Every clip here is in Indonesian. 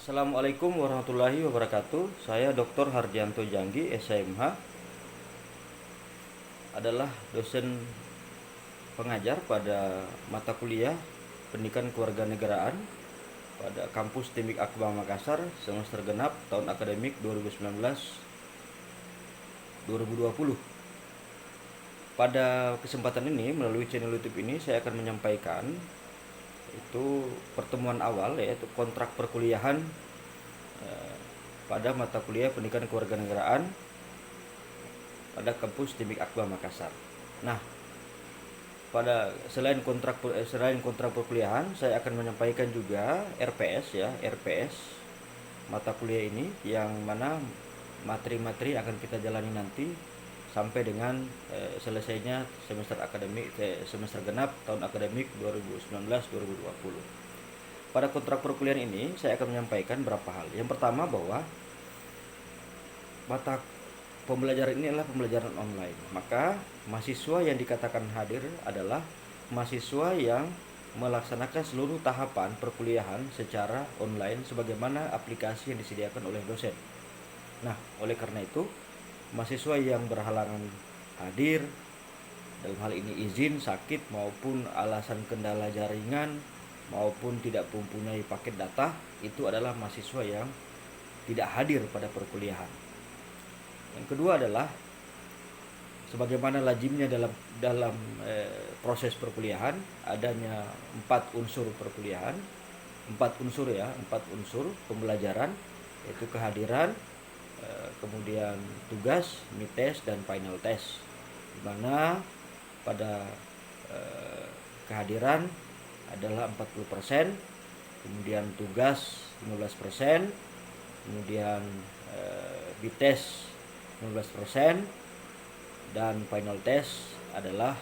Assalamualaikum warahmatullahi wabarakatuh. Saya Dr. Hardianto Janggi, SMH, adalah dosen pengajar pada mata kuliah Pendidikan Kewarganegaraan pada kampus Timik Akbar Makassar semester genap tahun akademik 2019-2020. Pada kesempatan ini melalui channel YouTube ini saya akan menyampaikan itu pertemuan awal, yaitu kontrak perkuliahan pada mata kuliah Pendidikan Kewarganegaraan pada kampus Timik Akbar Makassar. Nah, selain kontrak perkuliahan, saya akan menyampaikan juga RPS mata kuliah ini, yang mana materi-materi akan kita jalani nanti sampai dengan selesainya semester genap tahun akademik 2019-2020. Pada kontrak perkuliahan ini saya akan menyampaikan beberapa hal. Yang pertama, bahwa mata pembelajaran ini adalah pembelajaran online. Maka mahasiswa yang dikatakan hadir adalah mahasiswa yang melaksanakan seluruh tahapan perkuliahan secara online sebagaimana aplikasi yang disediakan oleh dosen. Nah, oleh karena itu, mahasiswa yang berhalangan hadir, dalam hal ini izin, sakit, maupun alasan kendala jaringan, maupun tidak mempunyai paket data, itu adalah mahasiswa yang tidak hadir pada perkuliahan. Yang kedua adalah sebagaimana lazimnya dalam proses perkuliahan, adanya 4 unsur perkuliahan, 4 unsur pembelajaran, yaitu kehadiran, kemudian tugas, mid test, dan final test. Di mana pada kehadiran adalah 40%, kemudian tugas 15%, kemudian mid test 15%, dan final test adalah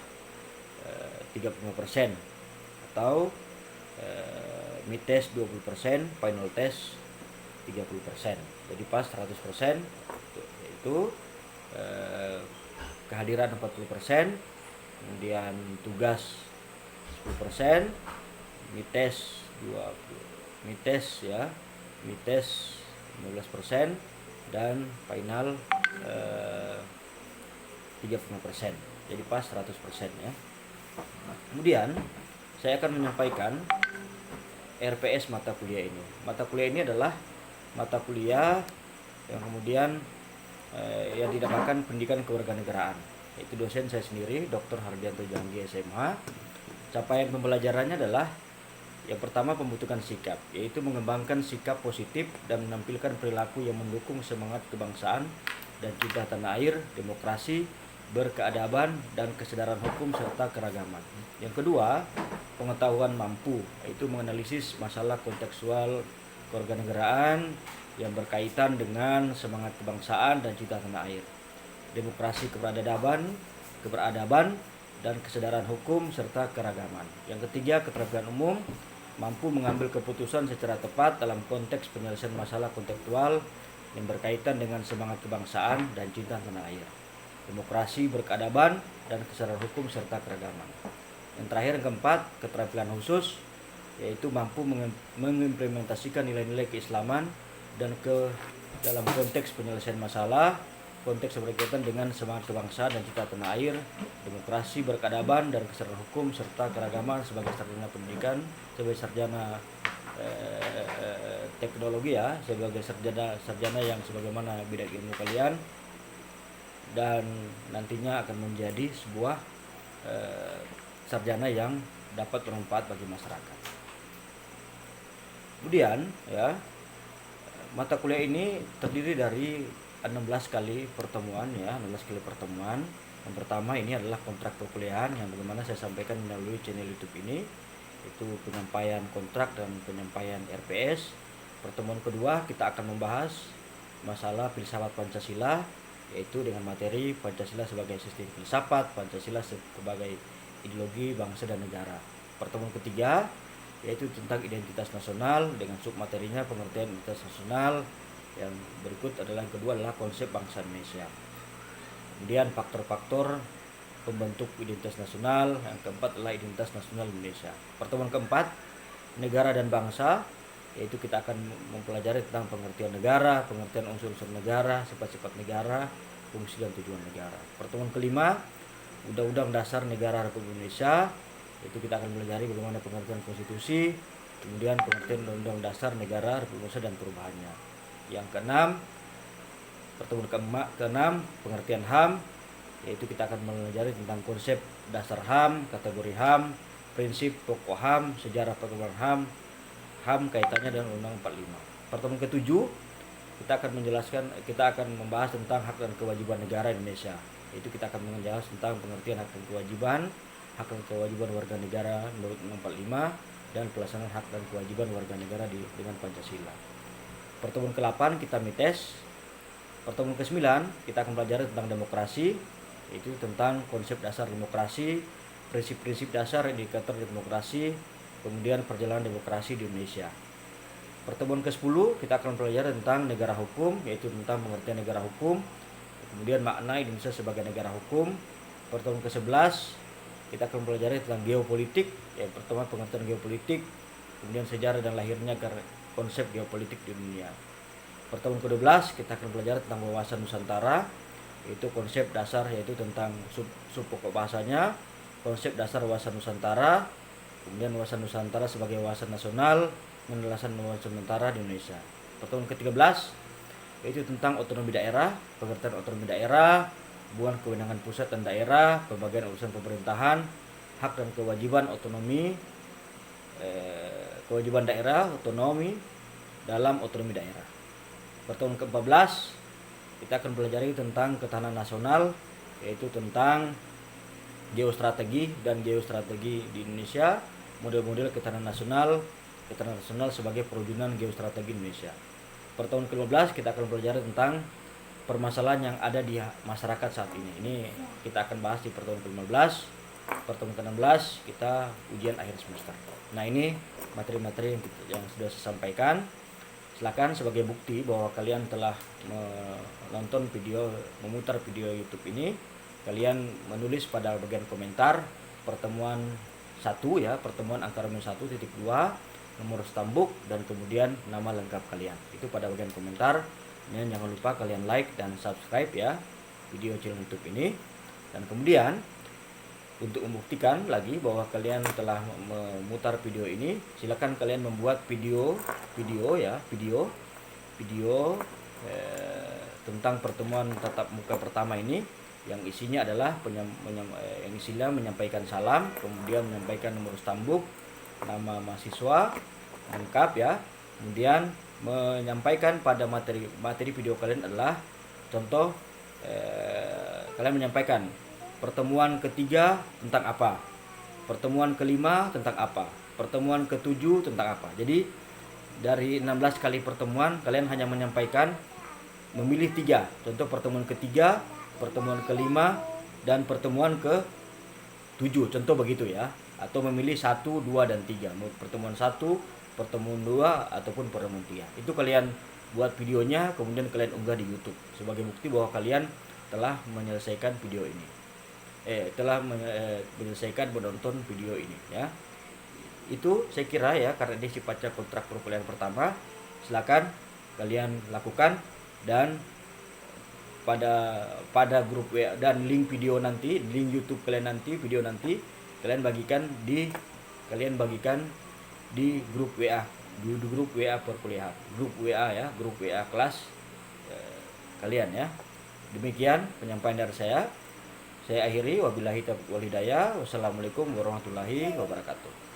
35%, atau mid test 20%, final test 30%. Jadi pas 100%, yaitu kehadiran 40%, kemudian tugas 10%, mid test 15%, dan final 35%. Jadi pas 100% ya. Kemudian saya akan menyampaikan RPS mata kuliah ini. Mata kuliah ini adalah mata kuliah yang kemudian yang dinamakan Pendidikan Kewarganegaraan. Itu dosen saya sendiri, Dr. Hardianto Janggi, SMH. Capaian pembelajarannya adalah yang pertama, pembentukan sikap, yaitu mengembangkan sikap positif dan menampilkan perilaku yang mendukung semangat kebangsaan dan cinta tanah air, demokrasi, berkeadaban, dan kesadaran hukum serta keragaman. Yang kedua, pengetahuan mampu, yaitu menganalisis masalah kontekstual kewarganegaraan yang berkaitan dengan semangat kebangsaan dan cinta tanah air, demokrasi, keberadaban, dan kesadaran hukum serta keragaman. Yang ketiga, keterampilan umum, mampu mengambil keputusan secara tepat dalam konteks penyelesaian masalah kontekstual yang berkaitan dengan semangat kebangsaan dan cinta tanah air, demokrasi, berkeadaban, dan kesadaran hukum serta keragaman. Yang terakhir, yang keempat, keterampilan khusus, yaitu mampu mengimplementasikan nilai-nilai keislaman dan dalam konteks penyelesaian masalah, konteks yang berkaitan dengan semangat kebangsaan dan cinta tanah air, demokrasi, berkeadaban, dan kesadaran hukum serta keragaman sebagai sarjana pendidikan, sebagai sarjana teknologi ya, sebagai sarjana yang sebagaimana bidang ilmu kalian, dan nantinya akan menjadi sebuah sarjana yang dapat bermanfaat bagi masyarakat. Kemudian ya, mata kuliah ini terdiri dari 16 kali pertemuan ya, 16 kali pertemuan. Yang pertama ini adalah kontrak perkuliahan yang bagaimana saya sampaikan melalui channel YouTube ini, itu penyampaian kontrak dan penyampaian RPS. Pertemuan kedua kita akan membahas masalah filsafat Pancasila, yaitu dengan materi Pancasila sebagai sistem filsafat, Pancasila sebagai ideologi bangsa dan negara. Pertemuan ketiga yaitu tentang identitas nasional dengan submaterinya pengertian identitas nasional. Yang berikut adalah yang kedua adalah konsep bangsa Indonesia. Kemudian faktor-faktor pembentuk identitas nasional. Yang keempat adalah identitas nasional Indonesia. Pertemuan keempat, negara dan bangsa. yaitu kita akan mempelajari tentang pengertian negara, pengertian unsur-unsur negara, sifat-sifat negara, fungsi dan tujuan negara. Pertemuan kelima, Undang-Undang Dasar Negara Republik Indonesia, yaitu kita akan belajar bagaimana pengertian konstitusi, kemudian pengertian Undang-Undang Dasar Negara Republik Indonesia dan perubahannya. Yang keenam, pertemuan keenam, pengertian HAM, yaitu kita akan mempelajari tentang konsep dasar HAM, kategori HAM, prinsip pokok HAM, sejarah perkembangan HAM kaitannya dengan Undang-Undang 45. Pertemuan ketujuh, kita akan membahas tentang hak dan kewajiban negara Indonesia. Itu kita akan membahas tentang pengertian hak dan kewajiban warga negara menurut Undang-Undang 45 dan pelaksanaan hak dan kewajiban warga negara dengan Pancasila. Pertemuan ke-8 kita mites. Pertemuan ke-9 kita akan belajar tentang demokrasi, yaitu tentang konsep dasar demokrasi, prinsip-prinsip dasar indikator demokrasi, kemudian perjalanan demokrasi di Indonesia. Pertemuan ke-10 kita akan belajar tentang negara hukum, yaitu tentang pengertian negara hukum, kemudian makna Indonesia sebagai negara hukum. Pertemuan ke-11 kita akan belajar tentang geopolitik, yaitu pertemuan pengertian geopolitik, kemudian sejarah dan lahirnya konsep geopolitik di dunia. Pertemuan ke-12 kita akan belajar tentang wawasan Nusantara, yaitu konsep dasar, yaitu tentang sub pokok bahasanya, konsep dasar wawasan Nusantara, kemudian wawasan Nusantara sebagai wawasan nasional, penjelasan wawasan Nusantara di Indonesia. Pertemuan ke-13 yaitu tentang otonomi daerah, pengertian otonomi daerah, hubungan kewenangan pusat dan daerah, pembagian urusan pemerintahan, hak dan kewajiban otonomi, kewajiban daerah, otonomi dalam otonomi daerah. Pertemuan ke-14 kita akan belajar tentang ketahanan nasional, yaitu tentang geostrategi dan geostrategi di Indonesia, model-model ketahanan nasional sebagai perwujudan geostrategi Indonesia. Pertemuan ke-15 kita akan belajar tentang permasalahan yang ada di masyarakat saat ini. Ini kita akan bahas di pertemuan ke-15. Pertemuan ke-16 kita ujian akhir semester. Nah, ini materi-materi yang sudah saya sampaikan. Silakan sebagai bukti bahwa kalian telah memutar video YouTube ini, kalian menulis pada bagian komentar pertemuan 1 ya, pertemuan angka remen 1.2, nomor stambuk dan kemudian nama lengkap kalian. Itu pada bagian komentar. Dan jangan lupa kalian like dan subscribe ya video channel YouTube ini. Dan kemudian untuk membuktikan lagi bahwa kalian telah memutar video ini, silakan kalian membuat video tentang pertemuan tatap muka pertama ini, yang isinya adalah menyampaikan salam, kemudian menyampaikan nomor stambuk, nama mahasiswa lengkap ya, kemudian menyampaikan pada materi video kalian adalah contoh, kalian menyampaikan pertemuan ketiga tentang apa, pertemuan kelima tentang apa, pertemuan ketujuh tentang apa. Jadi dari 16 kali pertemuan kalian hanya menyampaikan, memilih 3, contoh pertemuan ketiga, pertemuan kelima, dan pertemuan ke-7, contoh begitu ya, atau memilih 1, 2, dan 3, pertemuan 1, pertemuan 2, ataupun pertemuan 3. Itu kalian buat videonya, kemudian kalian unggah di YouTube sebagai bukti bahwa kalian telah menyelesaikan video ini, menyelesaikan menonton video ini ya. Itu saya kira ya, karena ini sifatnya kontrak perkuliahan pertama, silakan kalian lakukan. Dan pada grup WA dan link video nanti, link YouTube kalian nanti, video nanti kalian bagikan di grup WA, di grup WA perkuliahan, grup WA ya, grup WA kelas kalian ya. Demikian penyampaian dari saya. Saya akhiri, wabillahi taufiq wal hidayah. Wassalamualaikum warahmatullahi wabarakatuh.